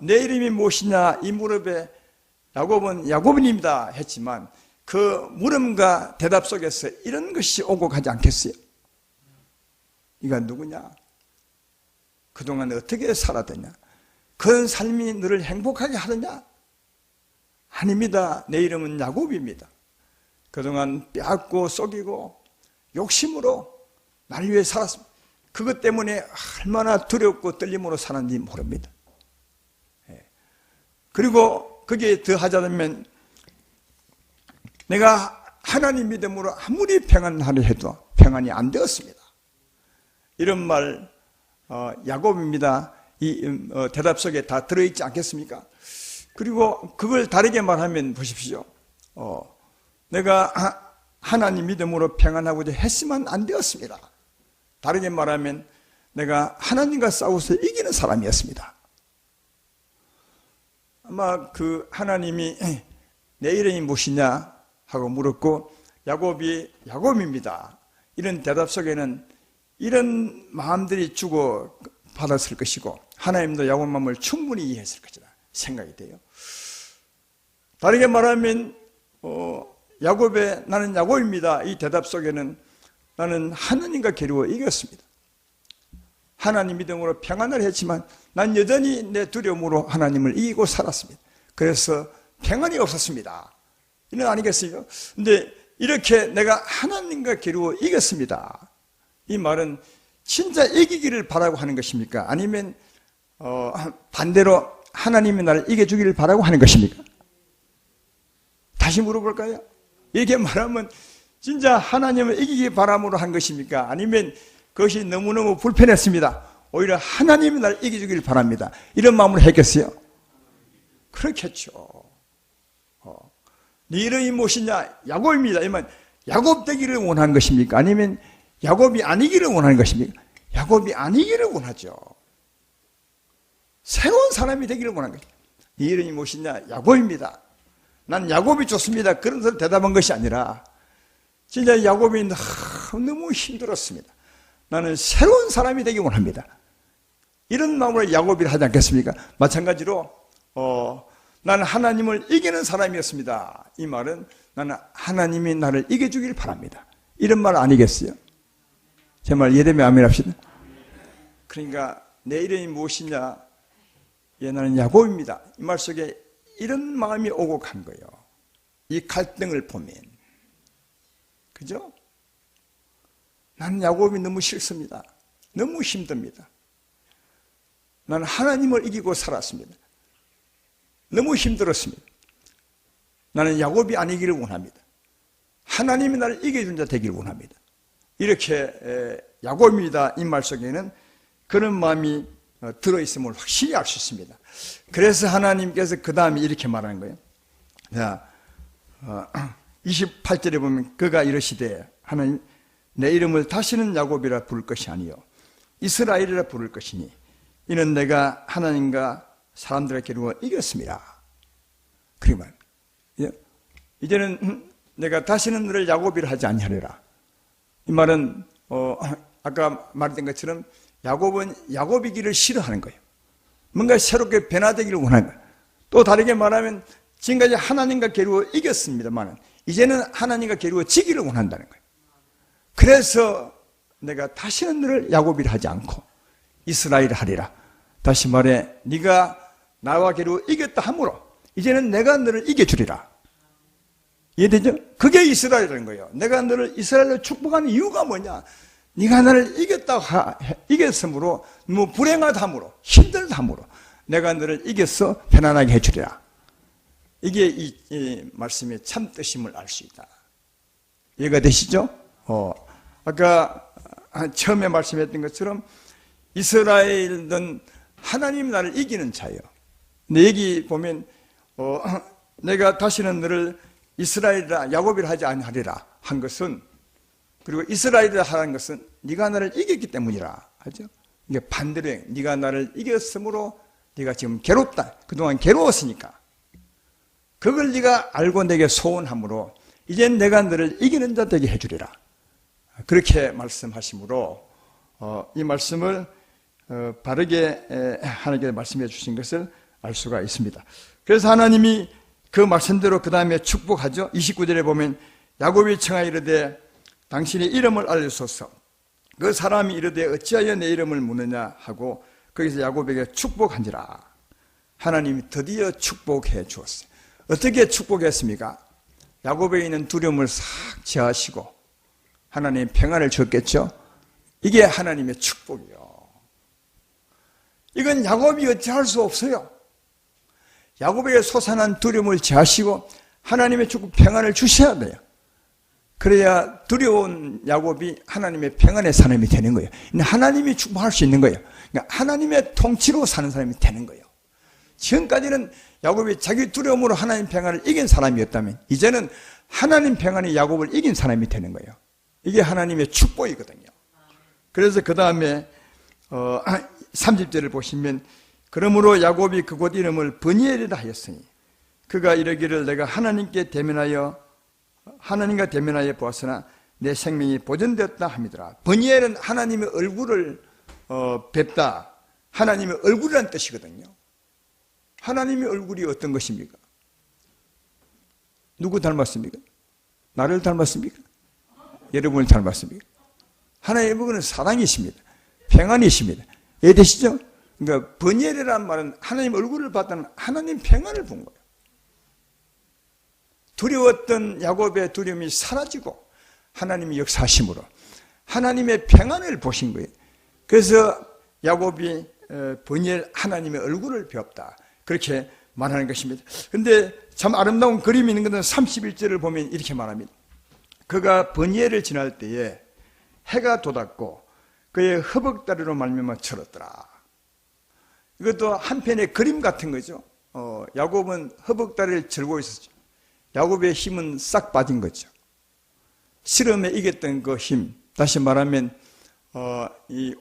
내 이름이 무엇이냐? 이 무릎에 야곱은 야곱입니다 했지만 그 물음과 대답 속에서 이런 것이 오고 가지 않겠어요? 네가 누구냐? 그동안 어떻게 살았느냐? 그런 삶이 너를 행복하게 하느냐? 아닙니다. 내 이름은 야곱입니다. 그동안 빼앗고 속이고 욕심으로 나를 위해 살았습니다. 그것 때문에 얼마나 두렵고 떨림으로 사는지 모릅니다. 그리고 거기에 더하자면 내가 하나님 믿음으로 아무리 평안하려 해도 평안이 안 되었습니다. 이런 말 야곱입니다. 이 대답 속에 다 들어있지 않겠습니까? 그리고 그걸 다르게 말하면 보십시오. 내가 하나님 믿음으로 평안하고자 했으면 안 되었습니다. 다르게 말하면 내가 하나님과 싸워서 이기는 사람이었습니다. 아마 그 하나님이 내 이름이 무엇이냐 하고 물었고 야곱이 야곱입니다. 이런 대답 속에는 이런 마음들이 주고 받았을 것이고 하나님도 야곱 마음을 충분히 이해했을 것이다 생각이 돼요. 다르게 말하면 야곱의 나는 야곱입니다. 이 대답 속에는 나는 하나님과 겨루어 이겼습니다. 하나님 믿음으로 평안을 했지만 난 여전히 내 두려움으로 하나님을 이기고 살았습니다. 그래서 평안이 없었습니다. 이는 아니겠어요? 근데 이렇게 내가 하나님과 겨루어 이겼습니다. 이 말은 진짜 이기기를 바라고 하는 것입니까? 아니면 반대로 하나님이 나를 이겨주기를 바라고 하는 것입니까? 다시 물어볼까요? 이렇게 말하면 진짜 하나님을 이기기 바람으로 한 것입니까? 아니면 그것이 너무너무 불편했습니다. 오히려 하나님이 나를 이겨주기를 바랍니다. 이런 마음으로 했겠어요? 그렇겠죠. 네 이름이 무엇이냐? 야곱입니다. 이러면 야곱 되기를 원하는 것입니까? 아니면 야곱이 아니기를 원하는 것입니까? 야곱이 아니기를 원하죠. 새로운 사람이 되기를 원하는 것입니다. 네 이름이 무엇이냐? 야곱입니다. 난 야곱이 좋습니다. 그런 소리 대답한 것이 아니라 진짜 야곱이 너무 힘들었습니다. 나는 새로운 사람이 되기 원합니다. 이런 마음으로 야곱이라 하지 않겠습니까? 마찬가지로 나는 하나님을 이기는 사람이었습니다. 이 말은 나는 하나님이 나를 이겨주길 바랍니다. 이런 말 아니겠어요? 제 말 이해되면 아멘 합시다. 그러니까 내 이름이 무엇이냐? 예, 나는 야곱입니다. 이 말 속에 이런 마음이 오고 간 거예요. 이 갈등을 보면. 그죠? 나는 야곱이 너무 싫습니다. 너무 힘듭니다. 나는 하나님을 이기고 살았습니다. 너무 힘들었습니다. 나는 야곱이 아니기를 원합니다. 하나님이 나를 이겨준 자 되기를 원합니다. 이렇게 야곱입니다. 이 말 속에는 그런 마음이 들어있음을 확실히 알 수 있습니다. 그래서 하나님께서 그 다음에 이렇게 말하는 거예요. 자, 28절에 보면 그가 이러시되 하나님 내 이름을 다시는 야곱이라 부를 것이 아니요 이스라엘이라 부를 것이니 이는 내가 하나님과 사람들의 기름을 이겼습니다. 그러면 이제는 내가 다시는 너를 야곱이라 하지 아니하리라. 이 말은 아까 말했던 것처럼 야곱은 야곱이기를 싫어하는 거예요. 뭔가 새롭게 변화되기를 원하는 거예요. 또 다르게 말하면 지금까지 하나님과 겨루어 이겼습니다만 이제는 하나님과 겨루어 지기를 원한다는 거예요. 그래서 내가 다시는 너를 야곱이라 하지 않고 이스라엘 하리라. 다시 말해 네가 나와 겨루어 이겼다 하므로 이제는 내가 너를 이겨주리라. 이해되죠? 그게 이스라엘이라는 거예요. 내가 너를 이스라엘로 축복하는 이유가 뭐냐? 네가 나를 이겼으므로 뭐 불행하다므로 힘들다므로 내가 너를 이겨서 편안하게 해주리라. 이게 이 말씀의 참 뜻임을 알 수 있다. 이해가 되시죠? 아까 처음에 말씀했던 것처럼 이스라엘은 하나님 나를 이기는 자예요. 근데 여기 보면 내가 다시는 너를 이스라엘이라 야곱이라 하지 아니하리라 한 것은 그리고 이스라엘이라 하는 것은 네가 나를 이겼기 때문이라 하죠. 이게 반대로 네가 나를 이겼으므로 네가 지금 괴롭다. 그동안 괴로웠으니까 그걸 네가 알고 내게 소원함으로 이젠 내가 너를 이기는 자 되게 해주리라. 그렇게 말씀하시므로 이 말씀을 바르게 하나님께서 말씀해 주신 것을 알 수가 있습니다. 그래서 하나님이 그 말씀대로 그 다음에 축복하죠. 29절에 보면 야곱이 청하여 이르되 당신의 이름을 알려소서. 그 사람이 이르되 어찌하여 내 이름을 묻느냐 하고 거기서 야곱에게 축복한지라. 하나님이 드디어 축복해 주었어요. 어떻게 축복했습니까? 야곱에 있는 두려움을 싹 제하시고 하나님의 평안을 줬겠죠. 이게 하나님의 축복이요. 이건 야곱이 어찌할 수 없어요. 야곱에게 솟아난 두려움을 제하시고 하나님의 축복 평안을 주셔야 돼요. 그래야 두려운 야곱이 하나님의 평안의 사람이 되는 거예요. 하나님이 축복할 수 있는 거예요. 그러니까 하나님의 통치로 사는 사람이 되는 거예요. 지금까지는 야곱이 자기 두려움으로 하나님 평안을 이긴 사람이었다면 이제는 하나님 평안이 야곱을 이긴 사람이 되는 거예요. 이게 하나님의 축복이거든요. 그래서 그 다음에 30절을 보시면 그러므로 야곱이 그곳 이름을 브니엘이라 하였으니 그가 이르기를 내가 하나님과 대면하여 보았으나 내 생명이 보존되었다 함이더라. 브니엘은 하나님의 얼굴을 뵙다. 하나님의 얼굴이라는 뜻이거든요. 하나님의 얼굴이 어떤 것입니까? 누구 닮았습니까? 나를 닮았습니까? 여러분을 닮았습니까? 하나님의 얼굴은 사랑이십니다. 평안이십니다. 이해되시죠? 그러니까 브니엘이라는 말은 하나님 얼굴을 봤다는 하나님 평안을 본 거예요. 두려웠던 야곱의 두려움이 사라지고 하나님이 역사하심으로 하나님의 평안을 보신 거예요. 그래서 야곱이 브니엘 하나님의 얼굴을 배웠다. 그렇게 말하는 것입니다. 근데 참 아름다운 그림이 있는 것은 31절을 보면 이렇게 말합니다. 그가 번예를 지날 때에 해가 돋았고 그의 허벅다리로 말미암아 철었더라. 이것도 한편의 그림 같은 거죠. 야곱은 허벅다리를 절고 있었죠. 야곱의 힘은 싹 빠진 거죠. 실험에 이겼던 그 힘, 다시 말하면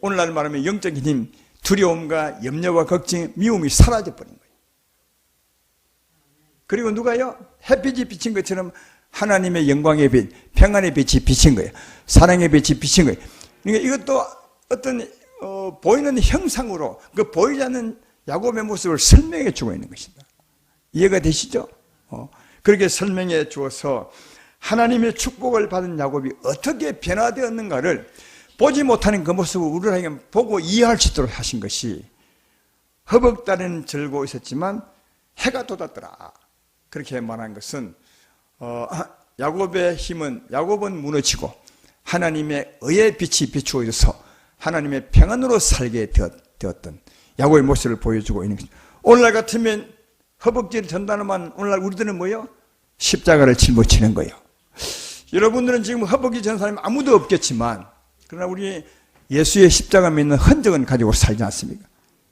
오늘날 말하면 영적인 힘, 두려움과 염려와 걱정, 미움이 사라져버린 거예요. 그리고 누가요? 햇빛이 비친 것처럼 하나님의 영광의 빛, 평안의 빛이 비친 거예요. 사랑의 빛이 비친 거예요. 그러니까 이것도 어떤 보이는 형상으로 그 보이지 않는 야곱의 모습을 설명해 주고 있는 것입니다. 이해가 되시죠? 그렇게 설명해 주어서 하나님의 축복을 받은 야곱이 어떻게 변화되었는가를 보지 못하는 그 모습을 우리에게 보고 이해할 수 있도록 하신 것이, 허벅다리는 절고 있었지만 해가 돋았더라. 그렇게 말한 것은 야곱은 무너지고 하나님의 의의 빛이 비추어져서 하나님의 평안으로 살게 되었던 야곱의 모습을 보여주고 있는 것입니다. 오늘날 같으면 허벅지를 전다는만 오늘날 우리들은 뭐예요? 십자가를 짊어지는 거예요. 여러분들은 지금 허벅지 전 사람이 아무도 없겠지만, 그러나 우리 예수의 십자가 믿는 흔적은 가지고 살지 않습니까?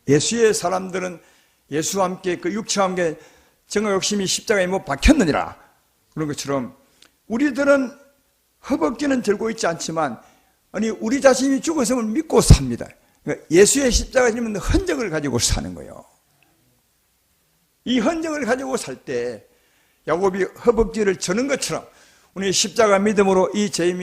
예수의 사람들은 예수와 함께 그 육체와 함께 정의 욕심이 십자가에 못 박혔느니라. 그런 것처럼 우리들은 허벅지는 들고 있지 않지만 우리 자신이 죽었음을 믿고 삽니다. 그러니까 예수의 십자가 있는 흔적을 가지고 사는 거예요. 이 흔적을 가지고 살 때 야곱이 허벅지를 저는 것처럼 우리 십자가 믿음으로 이 제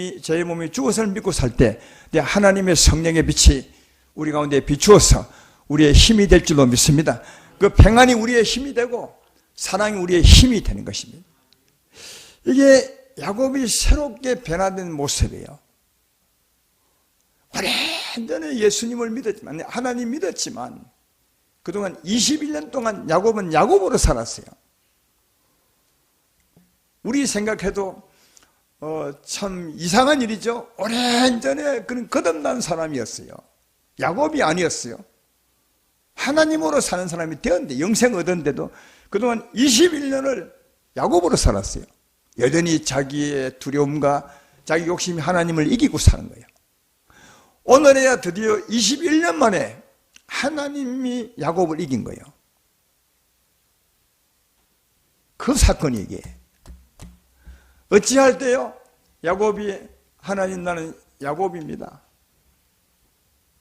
몸이 죽었음을 믿고 살 때 하나님의 성령의 빛이 우리 가운데 비추어서 우리의 힘이 될 줄로 믿습니다. 그 평안이 우리의 힘이 되고 사랑이 우리의 힘이 되는 것입니다. 이게 야곱이 새롭게 변화된 모습이에요. 오래전에 예수님을 믿었지만, 하나님 믿었지만 그동안 21년 동안 야곱은 야곱으로 살았어요. 우리 생각해도 참 이상한 일이죠. 오래전에 그런 거듭난 사람이었어요. 야곱이 아니었어요. 하나님으로 사는 사람이 되었는데, 영생 얻었는데도 그동안 21년을 야곱으로 살았어요. 여전히 자기의 두려움과 자기 욕심이 하나님을 이기고 사는 거예요. 오늘에야 드디어 21년 만에 하나님이 야곱을 이긴 거예요. 그 사건이 이게. 어찌할 때요? 야곱이, 하나님 나는 야곱입니다.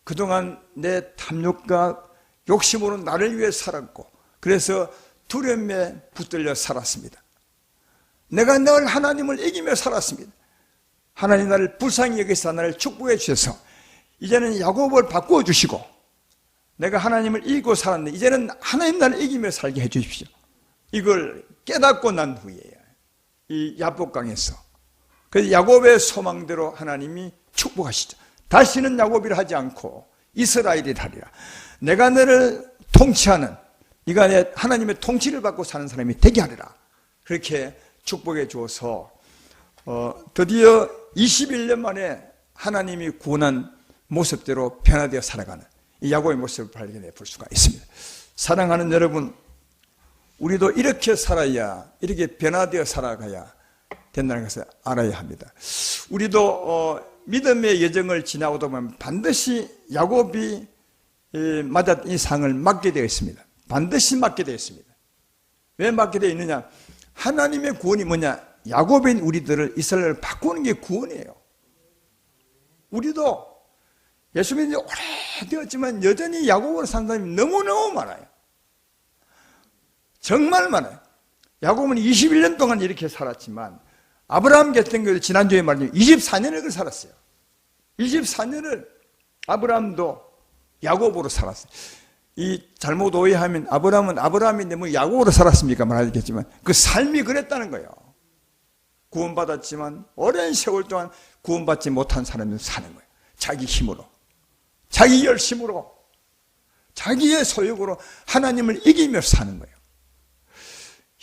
그동안 내 탐욕과 욕심으로 나를 위해 살았고, 그래서 두려움에 붙들려 살았습니다. 내가 늘 하나님을 이기며 살았습니다. 하나님 나를 불쌍히 여기서 나를 축복해 주셔서 이제는 야곱을 바꾸어 주시고, 내가 하나님을 이기고 살았는데 이제는 하나님 나를 이기며 살게 해 주십시오. 이걸 깨닫고 난 후에 이 야복강에서, 그래서 야곱의 소망대로 하나님이 축복하시죠. 다시는 야곱이라 하지 않고 이스라엘이라 하리라. 내가 너를 통치하는, 네가 내 하나님의 통치를 받고 사는 사람이 되게 하리라. 그렇게 축복해 주어서 드디어 21년 만에 하나님이 구원한 모습대로 변화되어 살아가는 이 야곱의 모습을 발견해 볼 수가 있습니다. 사랑하는 여러분, 우리도 이렇게 살아야, 이렇게 변화되어 살아가야 된다는 것을 알아야 합니다. 우리도 믿음의 여정을 지나오다 보면 반드시 야곱이 맞았던 이 상을 맞게 되어 있습니다. 반드시 맞게 되어 있습니다. 왜 맞게 되어 있느냐? 하나님의 구원이 뭐냐? 야곱인 우리들을, 이스라엘을 바꾸는 게 구원이에요. 우리도 예수 믿은 지 오래되었지만 여전히 야곱으로 산 사람이 너무너무 많아요. 정말 많아요. 야곱은 21년 동안 이렇게 살았지만 아브라함 같은 경우 지난주에 말했지만 24년을 살았어요. 24년을 아브라함도 야곱으로 살았어요. 이 잘못 오해하면 아브라함은 아브라함인데 뭐 야곱으로 살았습니까? 말하겠지만 그 삶이 그랬다는 거예요. 구원받았지만 오랜 세월 동안 구원받지 못한 사람이 사는 거예요. 자기 힘으로, 자기 열심으로, 자기의 소욕으로 하나님을 이기며 사는 거예요.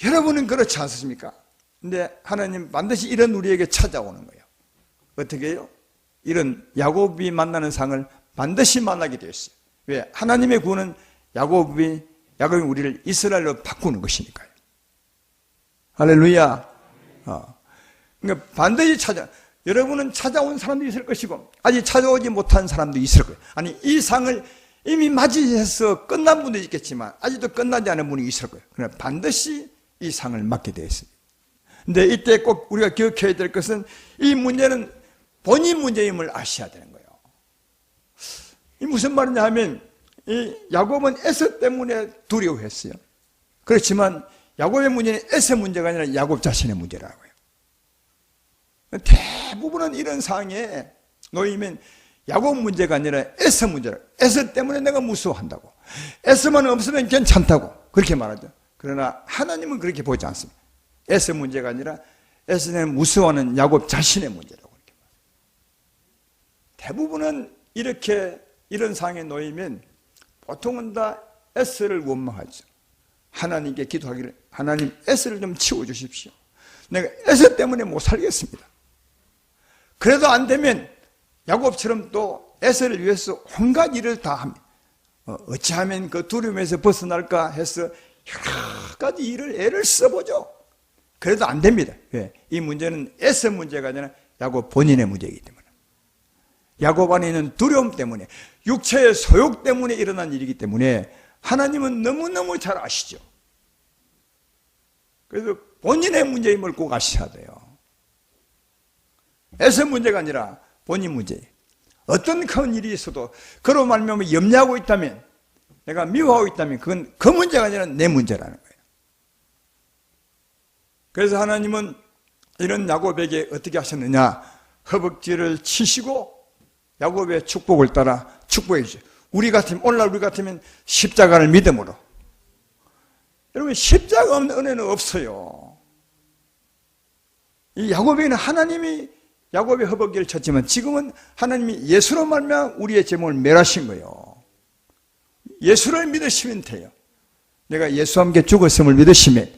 여러분은 그렇지 않습니까? 근데 하나님 반드시 이런 우리에게 찾아오는 거예요. 어떻게 해요? 이런 야곱이 만나는 상을 반드시 만나게 되어 있어요. 왜? 하나님의 구원은 야곱이 야곱이 우리를 이스라엘로 바꾸는 것이니까요. 할렐루야. 그러니까 반드시 여러분은 찾아온 사람도 있을 것이고 아직 찾아오지 못한 사람도 있을 거예요. 아니 이 상을 이미 맞이해서 끝난 분도 있겠지만 아직도 끝나지 않은 분이 있을 거예요. 그러나 반드시 이 상을 맡게 되어 있습니다. 근데 이때 꼭 우리가 기억해야 될 것은 이 문제는 본인 문제임을 아셔야 되는 거예요. 이 무슨 말이냐 하면 이 야곱은 에서 때문에 두려워했어요. 그렇지만 야곱의 문제는 에서의 문제가 아니라 야곱 자신의 문제라고요. 대부분은 이런 상황에 놓이면 야곱 문제가 아니라 에서 문제라. 에서 때문에 내가 무서워한다고. 에서만 없으면 괜찮다고 그렇게 말하죠. 그러나 하나님은 그렇게 보지 않습니다. 에서 문제가 아니라 에서는 무서워하는 야곱 자신의 문제라고 그렇게 말합니다. 대부분은 이런 상황에 놓이면 보통은 다 에서를 원망하죠. 하나님께 기도하기를 하나님 에서를 좀 치워주십시오. 내가 에서 때문에 못 살겠습니다. 그래도 안 되면 야곱처럼 또 에서를 위해서 온갖 일을 다 합니다. 어찌하면 그 두려움에서 벗어날까 해서 여러 가지 애를 써보죠. 그래도 안 됩니다. 왜? 이 문제는 에서 문제가 아니라 야곱 본인의 문제이기 때문에. 야곱 안에 있는 두려움 때문에 육체의 소욕 때문에 일어난 일이기 때문에 하나님은 너무너무 잘 아시죠. 그래서 본인의 문제임을 꼭 아셔야 돼요. 에서 문제가 아니라 본인 문제예요. 어떤 큰 일이 있어도 그로 말미암아 염려하고 있다면 내가 미워하고 있다면 그건 그 문제가 아니라 내 문제라는 거예요. 그래서 하나님은 이런 야곱에게 어떻게 하셨느냐, 허벅지를 치시고 야곱의 축복을 따라 축복해 주죠. 오늘날 우리 같으면 십자가를 믿음으로. 여러분 십자가 없는 은혜는 없어요. 이 야곱에게는 하나님이 야곱의 허벅지를 쳤지만 지금은 하나님이 예수로 말미암아 우리의 제목을 멸하신 거예요. 예수를 믿으시면 돼요. 내가 예수와 함께 죽었음을 믿으시면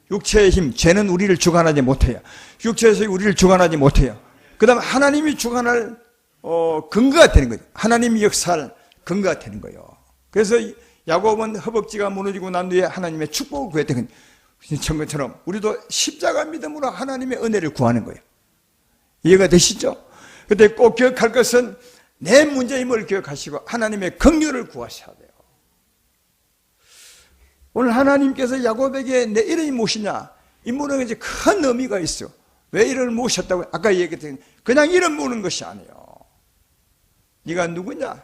육체의 힘, 죄는 우리를 주관하지 못해요. 육체에서 우리를 주관하지 못해요. 그 다음에 하나님이 주관할 근거가 되는 거죠. 하나님이 역사할 근거가 되는 거예요. 그래서 야곱은 허벅지가 무너지고 난 뒤에 하나님의 축복을 구했던 것처럼 우리도 십자가 믿음으로 하나님의 은혜를 구하는 거예요. 이해가 되시죠? 그때 꼭 기억할 것은 내 문제임을 기억하시고 하나님의 긍휼을 구하셔야 돼요. 오늘 하나님께서 야곱에게 내 이름이 무엇이냐? 이 물은 이제 큰 의미가 있어요. 왜 이름을 모셨다고? 아까 얘기했던 그냥 이름 모는 것이 아니에요. 네가 누구냐?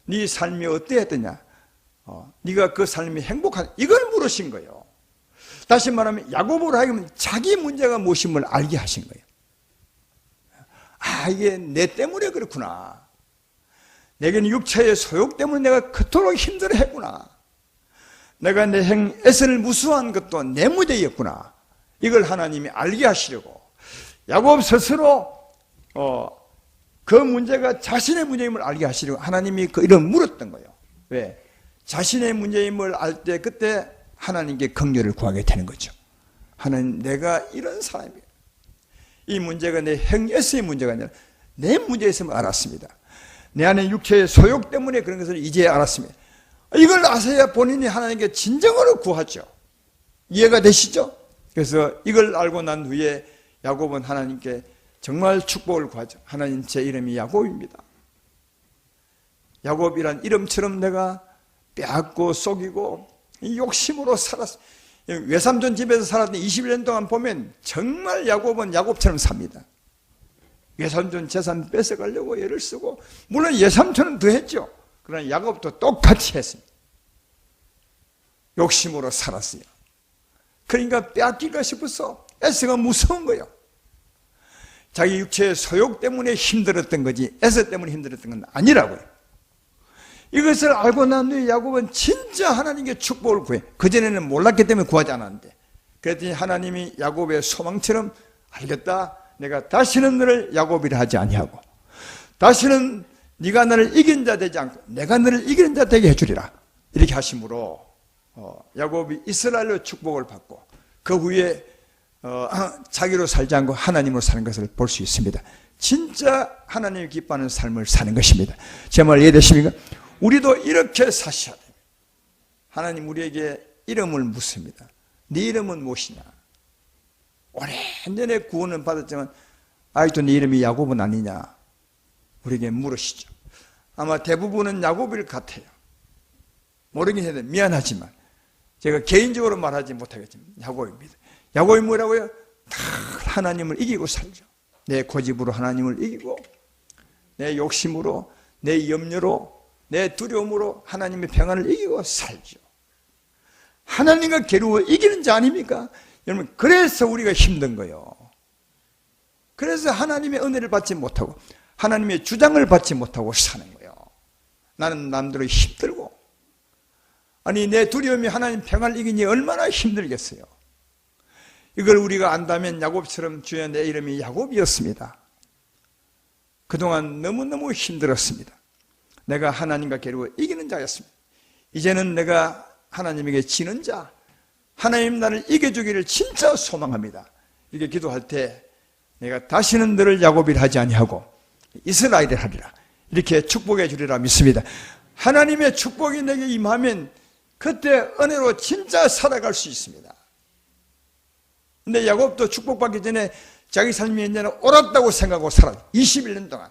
네 삶이 어떠했더냐? 네가 그 삶이 행복한 이걸 물으신 거예요. 다시 말하면 야곱으로 하여금 자기 문제가 무엇임을 알게 하신 거예요. 아, 이게 내 때문에 그렇구나. 내게는 육체의 소욕 때문에 내가 그토록 힘들어했구나. 내가 내 에서를 무수한 것도 내 문제였구나. 이걸 하나님이 알게 하시려고 야곱 스스로 그 문제가 자신의 문제임을 알게 하시려고 하나님이 그 이름 물었던 거예요. 왜? 자신의 문제임을 알 때 그때 하나님께 긍휼을 구하게 되는 거죠. 하나님, 내가 이런 사람이에요. 이 문제가 내 에서의 문제가 아니라 내 문제였음을 알았습니다. 내 안에 육체의 소욕 때문에 그런 것을 이제 알았습니다. 이걸 아셔야 본인이 하나님께 진정으로 구하죠. 이해가 되시죠? 그래서 이걸 알고 난 후에 야곱은 하나님께 정말 축복을 구하죠. 하나님, 제 이름이 야곱입니다. 야곱이란 이름처럼 내가 빼앗고 속이고 욕심으로 살았어. 외삼촌 집에서 살았던 21년 동안 보면 정말 야곱은 야곱처럼 삽니다. 외삼촌 재산 뺏어가려고 애를 쓰고, 물론 외삼촌은 더 했죠. 그러나 야곱도 똑같이 했습니다. 욕심으로 살았어요. 그러니까 빼앗기가 싶어서 에서가 무서운 거예요. 자기 육체의 소욕 때문에 힘들었던 거지 에서 때문에 힘들었던 건 아니라고요. 이것을 알고 난 후에 야곱은 진짜 하나님께 축복을 구해. 그전에는 몰랐기 때문에 구하지 않았는데, 그랬더니 하나님이 야곱의 소망처럼, 알겠다, 내가 다시는 너를 야곱이라 하지 아니하고 다시는 네가 나를 이긴 자 되지 않고 내가 너를 이기는 자 되게 해주리라, 이렇게 하심으로 야곱이 이스라엘로 축복을 받고 그 후에 자기로 살지 않고 하나님으로 사는 것을 볼 수 있습니다. 진짜 하나님이 기뻐하는 삶을 사는 것입니다. 제 말 이해되십니까? 우리도 이렇게 사셔야 됩니다. 하나님 우리에게 이름을 묻습니다. 네 이름은 무엇이냐? 오래전에 구원을 받았지만 아직도 네 이름이 야곱은 아니냐? 우리에게 물으시죠. 아마 대부분은 야곱일 같아요. 모르긴 해도 미안하지만 제가 개인적으로 말하지 못하겠지만 야곱입니다. 야곱이 뭐라고요? 다 하나님을 이기고 살죠. 내 고집으로 하나님을 이기고 내 욕심으로 내 염려로 내 두려움으로 하나님의 평안을 이기고 살죠. 하나님과 겨루어 이기는 자 아닙니까? 여러분, 그래서 우리가 힘든 거예요. 그래서 하나님의 은혜를 받지 못하고 하나님의 주장을 받지 못하고 사는 거예요. 나는 남들을 힘들고, 아니 내 두려움이 하나님 평안을 이기니 얼마나 힘들겠어요. 이걸 우리가 안다면 야곱처럼 주여 내 이름이 야곱이었습니다. 그동안 너무너무 힘들었습니다. 내가 하나님과 겨루어 이기는 자였습니다. 이제는 내가 하나님에게 지는 자, 하나님 나를 이겨주기를 진짜 소망합니다. 이렇게 기도할 때 내가 다시는 너를 야곱이라 하지 아니하고 이스라엘을 하리라, 이렇게 축복해 주리라 믿습니다. 하나님의 축복이 내게 임하면 그때 은혜로 진짜 살아갈 수 있습니다. 근데 야곱도 축복받기 전에 자기 삶이 이제는 옳았다고 생각하고 살았어요. 21년 동안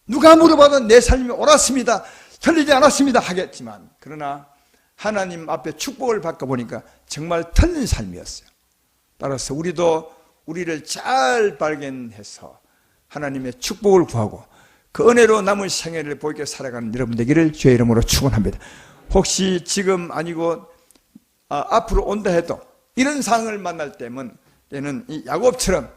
누가 물어봐도 내 삶이 옳았습니다, 틀리지 않았습니다 하겠지만, 그러나 하나님 앞에 축복을 받고 보니까 정말 틀린 삶이었어요. 따라서 우리도 우리를 잘 발견해서 하나님의 축복을 구하고 그 은혜로 남은 생애를 보이게 살아가는 여러분 되기를 주의 이름으로 축원합니다. 혹시 지금 아니고 앞으로 온다 해도 이런 상황을 만날 때는 이 야곱처럼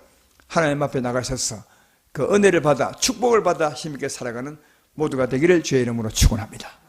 하나님 앞에 나가셔서 그 은혜를 받아 축복을 받아 힘있게 살아가는 모두가 되기를 주의 이름으로 축원합니다.